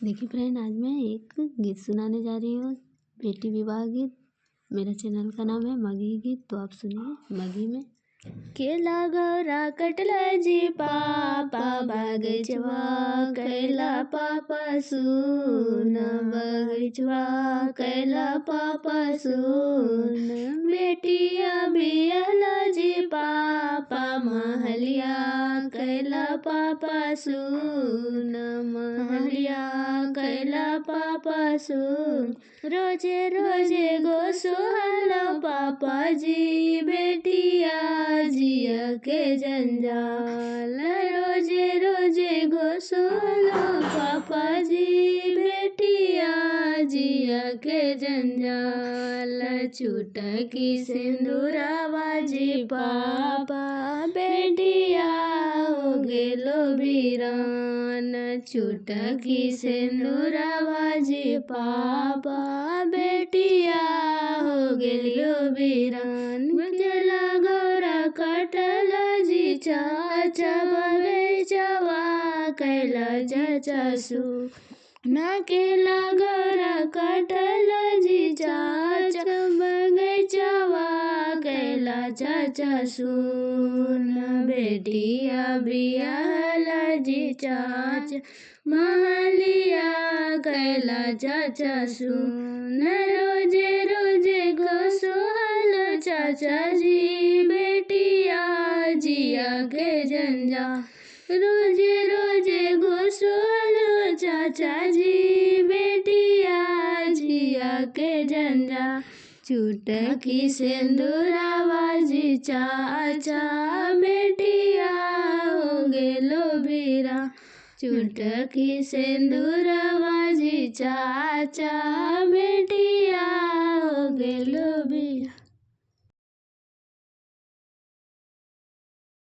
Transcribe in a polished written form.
देखिए फ्रेंड, आज मैं एक गीत सुनाने जा रही हूँ, बेटी विवाह गीत। मेरा चैनल का नाम है मगही गीत, तो आप सुनिए मगही में। केला गौरा कटला जी पापा बगैचवा कैला पापा सुन, बगैचवा कैला पापा सुन, बेटिया बियाला जी पापा महलिया कैला पापा सुन, महलिया कैला पापा सुन, रोजे रोजे गो सुहला पापा जी, बेटिया जिया के जंजाल, रोजे रोजे गो सुहला पापा जी, बेटिया जिया के जंजाल, चुटकी सिंदूरावा जी पापा, बेटिया हो गेलो वीरान, चुटकी सिंदूरावा जी पापा, बेटिया हो गेलियो वीरान, केला गौरा कटला जी चाचा बगैचवा कैला चाचा सु, ना केला गौरा कटला जी चाचा बगैचवा कैला चाचा सुन, बेटिया बियाला जी चाचा महलिया कैला चाचा सुन, रोजे रोजे गो सोहल चाचा जी, बेटिया जिया के जंजा, रोजे रोजे गो सोहल चाचा जी, बेटिया जिया के जंजा, चुटकी सिंदूरावा जी चाचा, बेटिया हो गेलो वीरा, चुटकी सिंदूरावा जी चाचा, बेटी